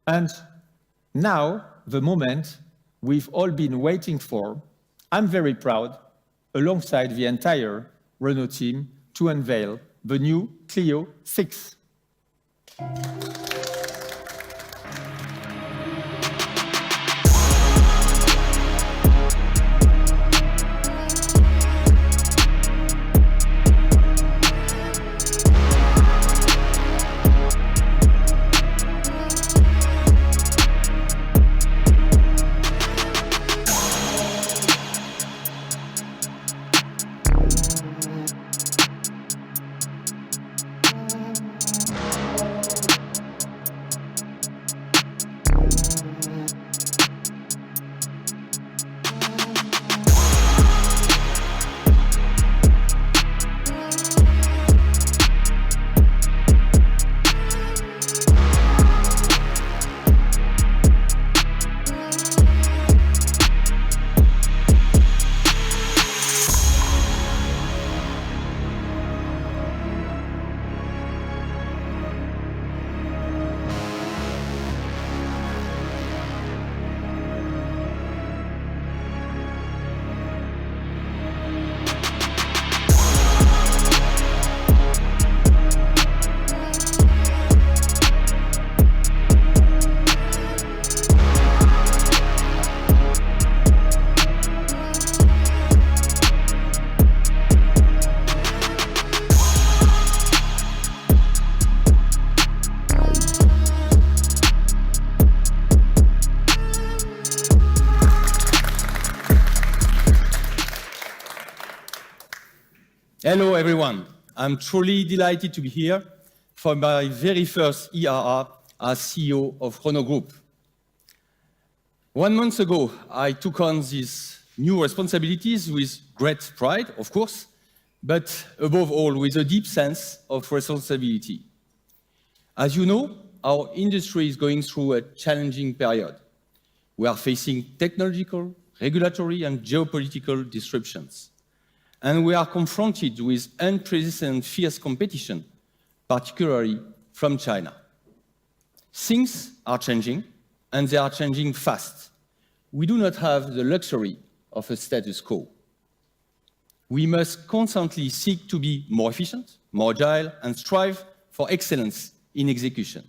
And now, the moment we've all been waiting for, I'm very proud, alongside the entire Renault team, to unveil the new Clio 6. Hello, everyone. I'm truly delighted to be here for my very first ERR as CEO of Renault Group. 1 month ago, I took on these new responsibilities with great pride, of course, but above all, with a deep sense of responsibility. As you know, our industry is going through a challenging period. We are facing technological, regulatory, and geopolitical disruptions. And we are confronted with unprecedented fierce competition, particularly from China. Things are changing, and they are changing fast. We do not have the luxury of a status quo. We must constantly seek to be more efficient, more agile, and strive for excellence in execution.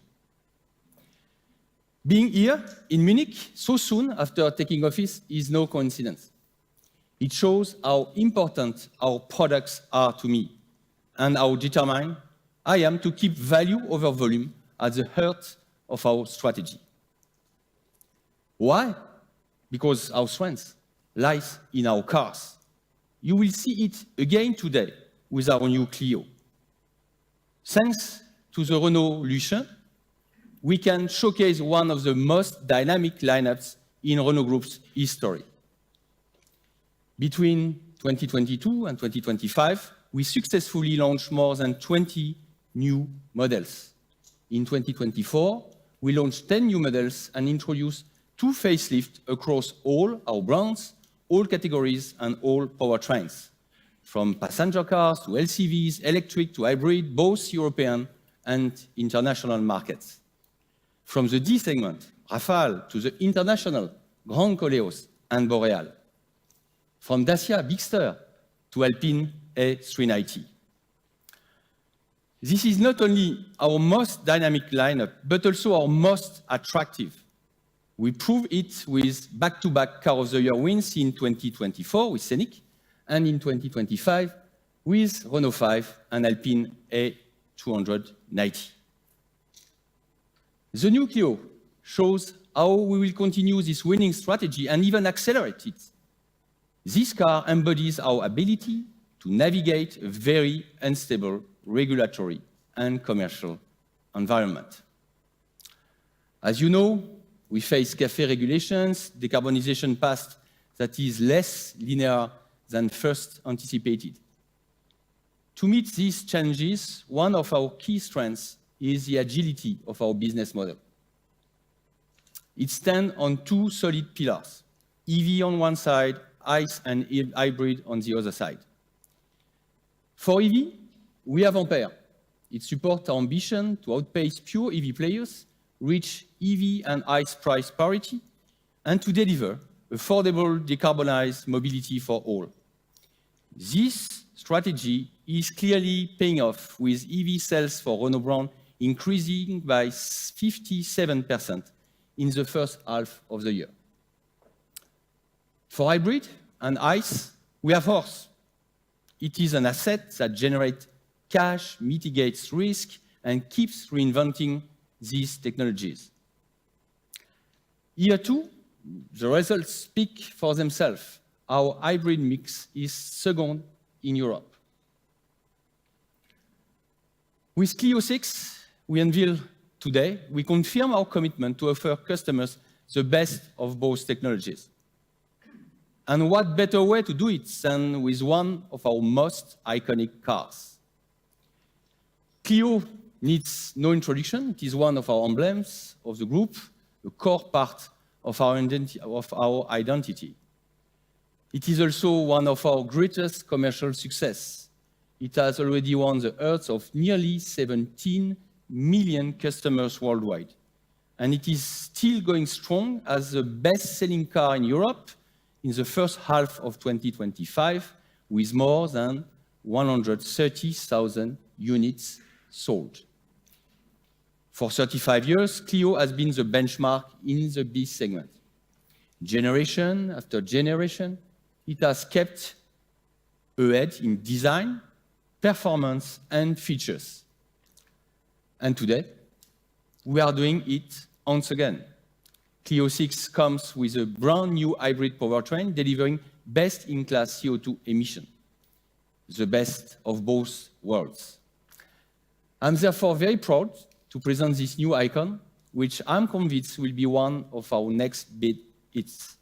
Being here in Munich so soon after taking office is no coincidence. It shows how important our products are to me and how determined I am to keep value over volume at the heart of our strategy. Why? Because our strength lies in our cars. You will see it again today with our new Clio. Thanks to the Renault Clio, we can showcase one of the most dynamic lineups in Renault Group's history. Between 2022 and 2025, we successfully launched more than 20 new models. In 2024, we launched 10 new models and introduced 2 facelifts across all our brands, all categories, and all powertrains, from passenger cars to LCVs, electric to hybrid, both European and international markets. From the D segment, Rafale, to the international Grand Koleos and Boreal. From Dacia Bigster to Alpine A390. This is not only our most dynamic lineup, but also our most attractive. We prove it with back-to-back Car of the Year wins in 2024 with Scenic, and in 2025 with Renault 5 and Alpine A290. The new Clio shows how we will continue this winning strategy and even accelerate it. This car embodies our ability to navigate a very unstable regulatory and commercial environment. As you know, we face CAFE regulations, decarbonization path that is less linear than first anticipated. To meet these challenges, one of our key strengths is the agility of our business model. It stands on 2 solid pillars, EV on one side, ICE and hybrid on the other side. For EV, we have Ampere. It supports our ambition to outpace pure EV players reach EV and ICE price parity and to deliver affordable decarbonized mobility for all. This strategy is clearly paying off, with EV sales for Renault brand increasing by 57% in the first half of the year. For hybrid and ICE, we have HORSE. It is an asset that generates cash, mitigates risk, and keeps reinventing these technologies. Here too, the results speak for themselves. Our hybrid mix is second in Europe. With Clio 6, we unveil today, we confirm our commitment to offer customers the best of both technologies. And what better way to do it than with one of our most iconic cars? Clio needs no introduction. It is one of our emblems of the group, a core part of our identity. It is also one of our greatest commercial success. It has already won the hearts of nearly 17 million customers worldwide. And it is still going strong as the best-selling car in Europe in the first half of 2025, with more than 130,000 units sold. For 35 years, Clio has been the benchmark in the B segment. Generation after generation, it has kept ahead in design, performance, and features. And today, we are doing it once again. Clio 6 comes with a brand new hybrid powertrain delivering best-in-class CO2 emission, the best of both worlds. I'm therefore very proud to present this new icon, which I'm convinced will be one of our next big hits.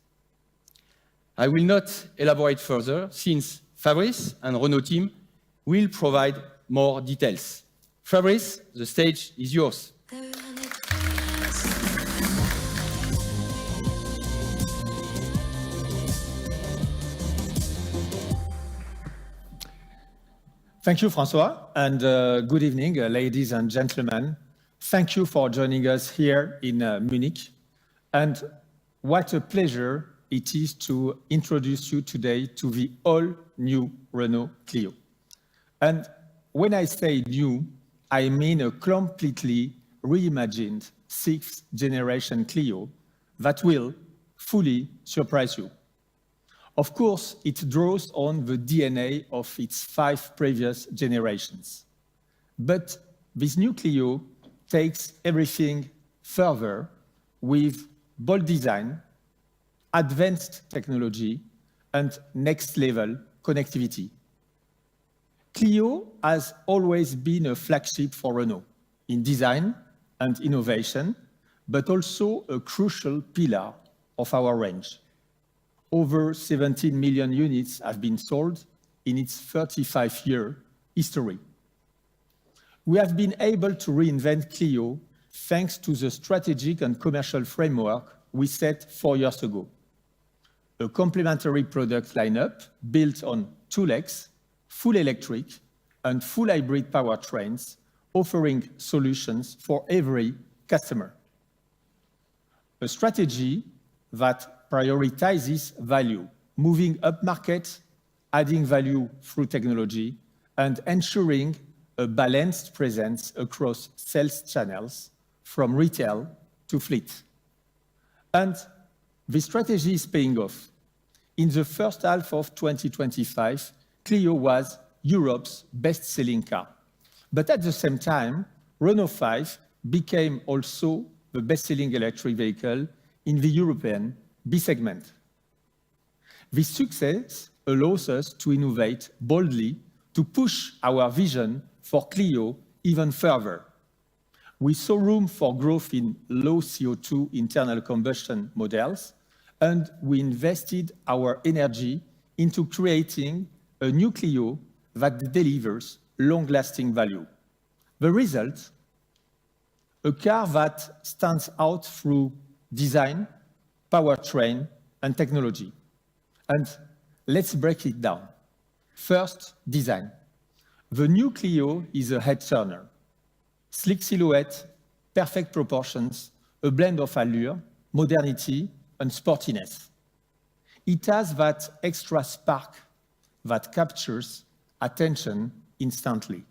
I will not elaborate further, since Fabrice and Renault team will provide more details. Fabrice, the stage is yours. Thank you, François, and good evening, ladies and gentlemen. Thank you for joining us here in Munich. And what a pleasure it is to introduce you today to the all-new Renault Clio. And when I say new, I mean a completely reimagined sixth-generation Clio that will fully surprise you. Of course, it draws on the DNA of its 5 previous generations. But this new Clio takes everything further with bold design, advanced technology, and next-level connectivity. Clio has always been a flagship for Renault in design and innovation, but also a crucial pillar of our range. Over 17 million units have been sold in its 35-year history. We have been able to reinvent Clio thanks to the strategic and commercial framework we set 4 years ago. A complementary product lineup built on 2 legs, full electric and full hybrid powertrains, offering solutions for every customer. A strategy that prioritizes value, moving upmarket, adding value through technology, and ensuring a balanced presence across sales channels, from retail to fleet. And this strategy is paying off. In the first half of 2025, Clio was Europe's best-selling car. But at the same time, Renault 5 became also the best-selling electric vehicle in the European B segment. This success allows us to innovate boldly to push our vision for Clio even further. We saw room for growth in low CO2 internal combustion models, and we invested our energy into creating a new Clio that delivers long-lasting value. The result? A car that stands out through design, powertrain, and technology. And let's break it down. First, design. The new Clio is a head-turner. Sleek silhouette, perfect proportions, a blend of allure, modernity, and sportiness. It has that extra spark that captures attention instantly.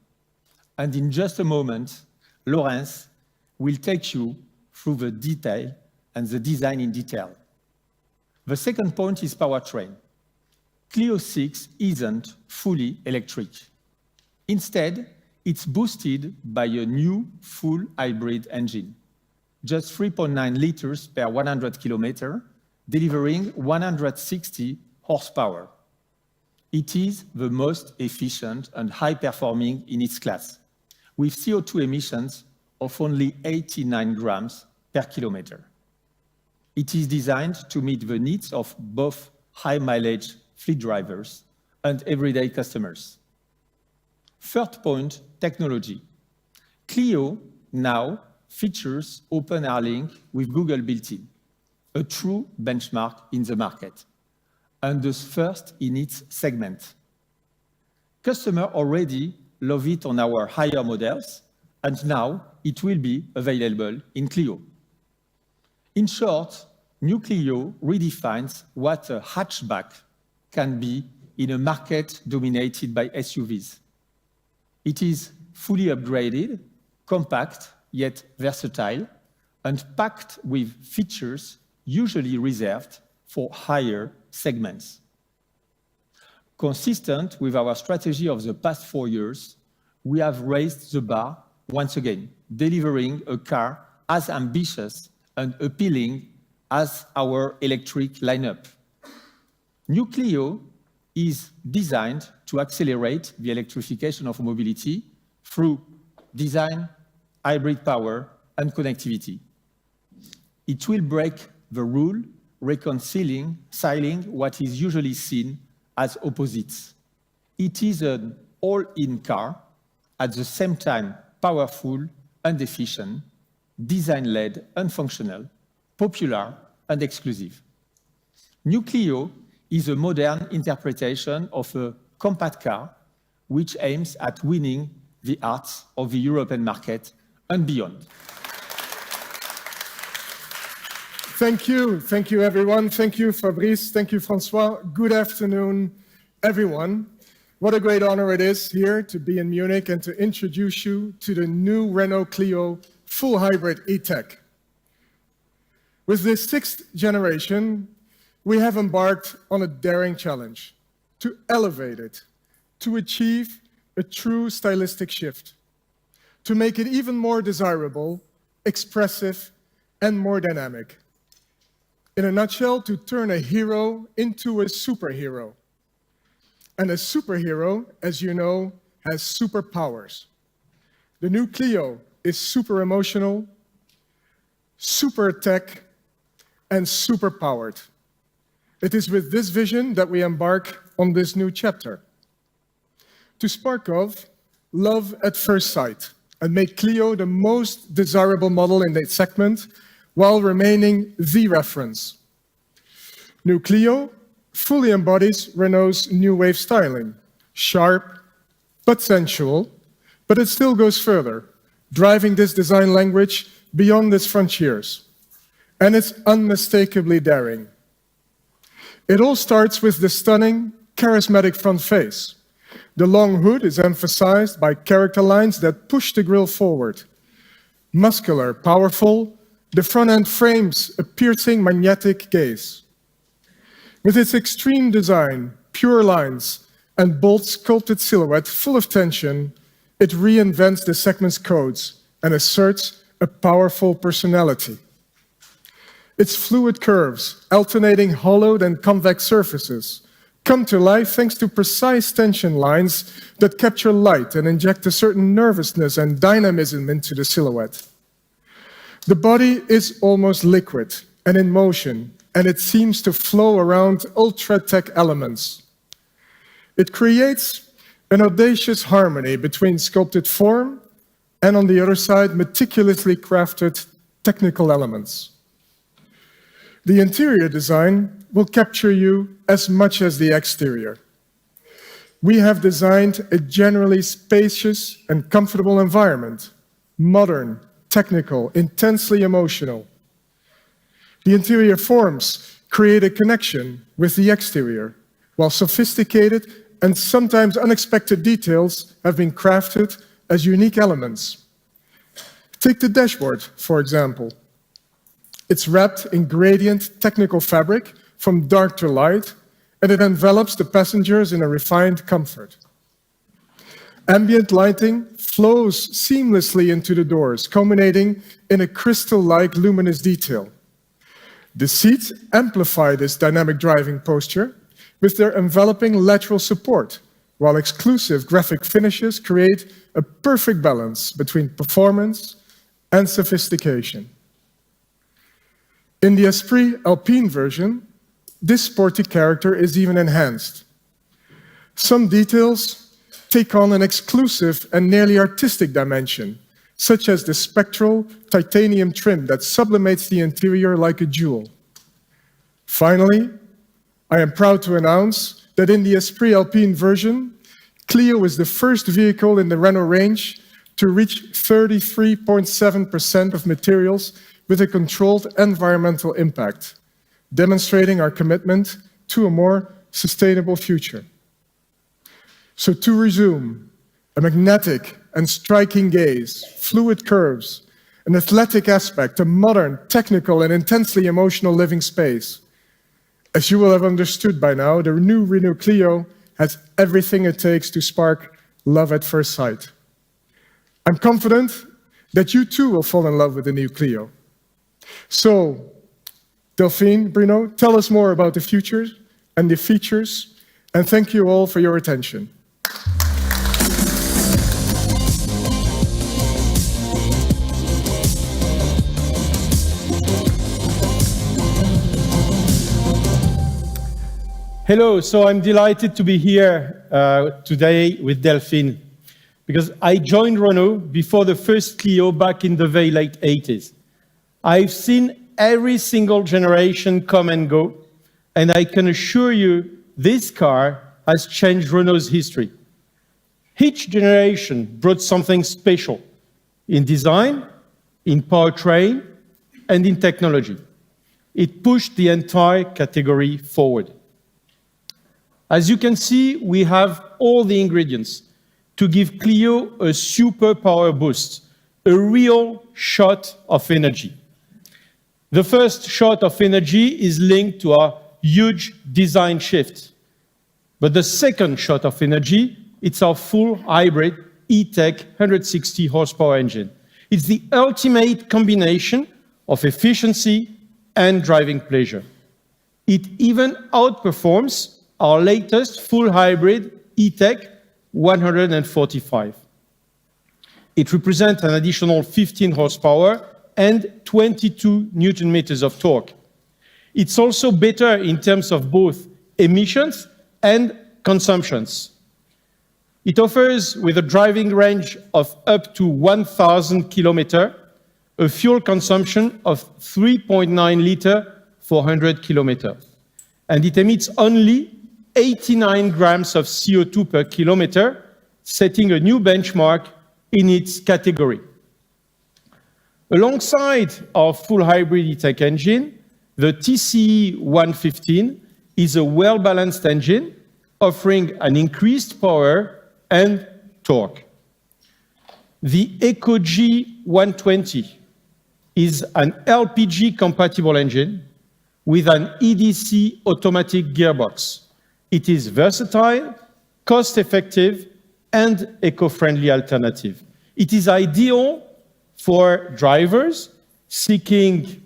And in just a moment, Laurence will take you through the detail and the design in detail. The second point is powertrain. Clio 6 isn't fully electric. Instead, it's boosted by a new full hybrid engine, just 3.9 liters per 100 kilometers, delivering 160 horsepower. It is the most efficient and high-performing in its class, with CO2 emissions of only 89 grams per kilometer. It is designed to meet the needs of both high-mileage fleet drivers and everyday customers. Third point, technology. Clio now features OpenAir Link with Google built-in, a true benchmark in the market, and the first in its segment. Customers already love it on our higher models, and now it will be available in Clio. In short, new Clio redefines what a hatchback can be in a market dominated by SUVs. It is fully upgraded, compact, yet versatile, and packed with features usually reserved for higher segments. Consistent with our strategy of the past 4 years, we have raised the bar once again, delivering a car as ambitious and appealing as our electric lineup. New Clio is designed to accelerate the electrification of mobility through design, hybrid power, and connectivity. It will break the rule, reconciling what is usually seen as opposites. It is an all-in car, at the same time powerful and efficient, design-led and functional, popular and exclusive. New Clio is a modern interpretation of a compact car which aims at winning the hearts of the European market and beyond. Thank you everyone. Thank you Fabrice, thank you François. Good afternoon everyone. What a great honor it is here to be in Munich and to introduce you to the new Renault Clio full hybrid E-Tech. With this 6th generation, we have embarked on a daring challenge to elevate it, to achieve a true stylistic shift, to make it even more desirable, expressive, and more dynamic. In a nutshell, to turn a hero into a superhero. And a superhero, as you know, has superpowers. The new Clio is super emotional, super tech, and super powered. It is with this vision that we embark on this new chapter. To spark of love at first sight and make Clio the most desirable model in its segment while remaining the reference. New Clio fully embodies Renault's new wave styling, sharp but sensual, but it still goes further, driving this design language beyond its frontiers. And it's unmistakably daring. It all starts with the stunning, charismatic front face. The long hood is emphasized by character lines that push the grille forward. Muscular, powerful, the front end frames a piercing magnetic gaze. With its extreme design, pure lines, and bold sculpted silhouette full of tension, it reinvents the segment's codes and asserts a powerful personality. Its fluid curves, alternating hollowed and convex surfaces, come to life thanks to precise tension lines that capture light and inject a certain nervousness and dynamism into the silhouette. The body is almost liquid and in motion, and it seems to flow around ultra-tech elements. It creates an audacious harmony between sculpted form and, on the other side, meticulously crafted technical elements. The interior design will capture you as much as the exterior. We have designed a generally spacious and comfortable environment, modern, technical, intensely emotional, The interior forms create a connection with the exterior, while sophisticated and sometimes unexpected details have been crafted as unique elements. Take the dashboard, for example. It's wrapped in gradient technical fabric from dark to light, and it envelops the passengers in a refined comfort. Ambient lighting flows seamlessly into the doors, culminating in a crystal-like luminous detail. The seats amplify this dynamic driving posture with their enveloping lateral support, while exclusive graphic finishes create a perfect balance between performance and sophistication. In the Esprit Alpine version, this sporty character is even enhanced. Some details take on an exclusive and nearly artistic dimension, such as the spectral titanium trim that sublimates the interior like a jewel. Finally, I am proud to announce that in the Esprit Alpine version, Clio is the first vehicle in the Renault range to reach 33.7% of materials with a controlled environmental impact, demonstrating our commitment to a more sustainable future. So to resume, a magnetic and striking gaze, fluid curves, an athletic aspect, a modern, technical, and intensely emotional living space. As you will have understood by now, the new Renault Clio has everything it takes to spark love at first sight. I'm confident that you too will fall in love with the new Clio. So, Delphine, Bruno, tell us more about the future and the features, and thank you all for your attention. Hello, so I'm delighted to be here today with Delphine, because I joined Renault before the first Clio back in the very late 80s. I've seen every single generation come and go, and I can assure you this car has changed Renault's history. Each generation brought something special in design, in powertrain, and in technology. It pushed the entire category forward. As you can see, we have all the ingredients to give Clio a super power boost, a real shot of energy. The first shot of energy is linked to our huge design shift. But the second shot of energy, it's our full hybrid E-Tech 160 horsepower engine. It's the ultimate combination of efficiency and driving pleasure. It even outperforms our latest full hybrid E-Tech 145. It represents an additional 15 horsepower and 22 Newton meters of torque. It's also better in terms of both emissions and consumptions. It offers, with a driving range of up to 1,000 kilometers, a fuel consumption of 3.9 liters for 100 kilometers. And it emits only 89 grams of CO2 per kilometer, setting a new benchmark in its category. Alongside our full hybrid E-Tech engine, the TCE 115 is a well-balanced engine, offering an increased power and torque. The EcoG 120 is an LPG-compatible engine with an EDC automatic gearbox. It is versatile, cost-effective, and eco-friendly alternative. It is ideal for drivers seeking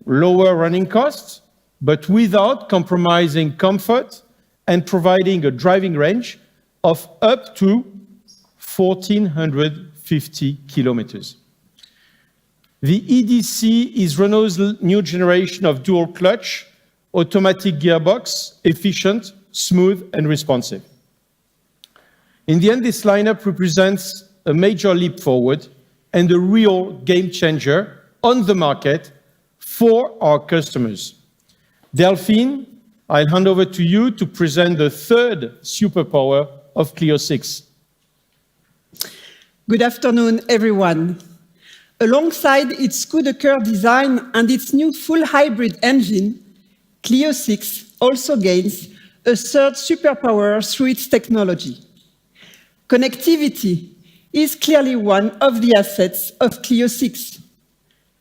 lower running costs, but without compromising comfort and providing a driving range of up to 1,450 kilometers. The EDC is Renault's new generation of dual clutch, automatic gearbox, efficient, smooth, and responsive. In the end, this lineup represents a major leap forward and a real game changer on the market for our customers. Delphine, I'll hand over to you to present the third superpower of Clio 6. Good afternoon, everyone. Alongside its coup-de-cœur design and its new full hybrid engine, Clio 6 also gains a third superpower through its technology. Connectivity is clearly one of the assets of Clio 6.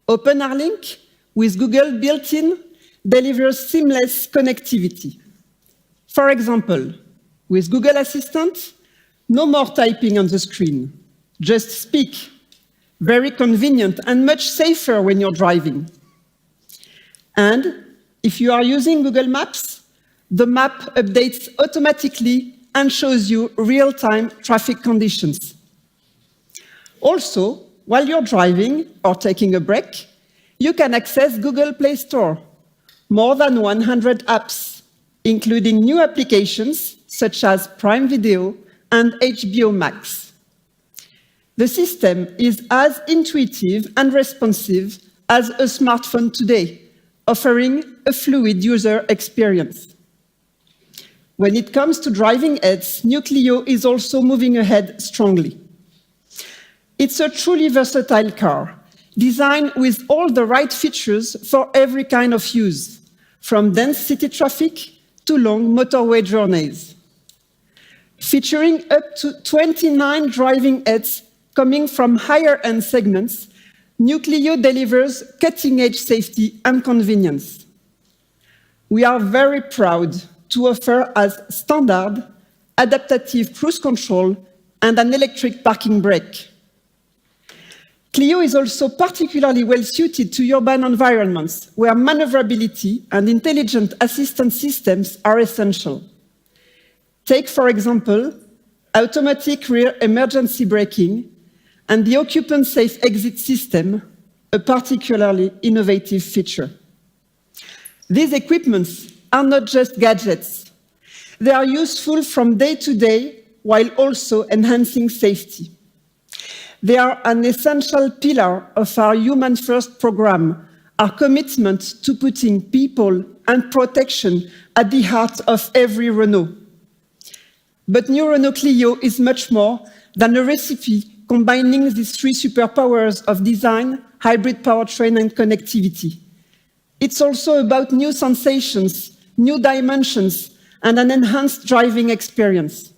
OpenRLink, with Google built-in, delivers seamless connectivity. For example, with Google Assistant, no more typing on the screen, just speak. Very convenient and much safer when you're driving. And if you are using Google Maps, the map updates automatically and shows you real-time traffic conditions. Also, while you're driving or taking a break, you can access Google Play Store, more than 100 apps, including new applications such as Prime Video and HBO Max. The system is as intuitive and responsive as a smartphone today, offering a fluid user experience. When it comes to driving aids, New Clio is also moving ahead strongly. It's a truly versatile car, designed with all the right features for every kind of use, from dense city traffic to long motorway journeys. Featuring up to 29 driving aids coming from higher-end segments, New Clio delivers cutting-edge safety and convenience. We are very proud to offer as standard adaptive cruise control and an electric parking brake. Clio is also particularly well-suited to urban environments where maneuverability and intelligent assistance systems are essential. Take, for example, automatic rear emergency braking and the occupant safe exit system, a particularly innovative feature. These equipments are not just gadgets. They are useful from day to day while also enhancing safety. They are an essential pillar of our Human First program, our commitment to putting people and protection at the heart of every Renault. But new Renault Clio is much more than a recipe combining these three superpowers of design, hybrid powertrain, and connectivity. It's also about new sensations, new dimensions, and an enhanced driving experience.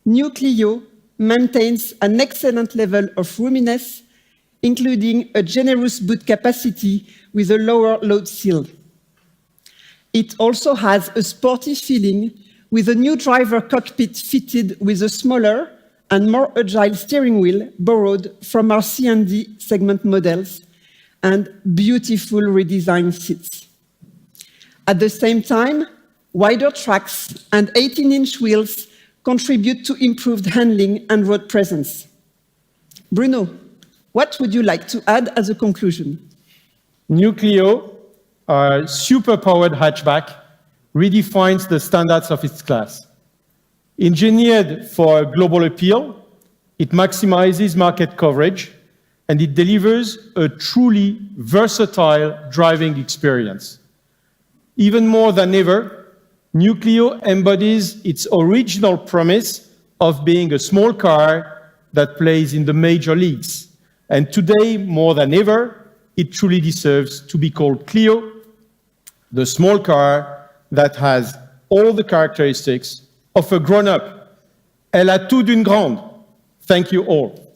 New Clio maintains an excellent level of roominess, including a generous boot capacity with a lower load ceiling. It also has a sporty feeling with a new driver cockpit fitted with a smaller and more agile steering wheel borrowed from our C&D segment models and beautiful redesigned seats. At the same time, wider tracks and 18-inch wheels contribute to improved handling and road presence. Bruno, what would you like to add as a conclusion? New Clio, our super-powered hatchback, redefines the standards of its class. Engineered for global appeal, it maximizes market coverage, and it delivers a truly versatile driving experience. Even more than ever, New Clio embodies its original promise of being a small car that plays in the major leagues. And today, more than ever, it truly deserves to be called Clio, the small car that has all the characteristics of a grown-up. Elle a tout d'une grande. Thank you all.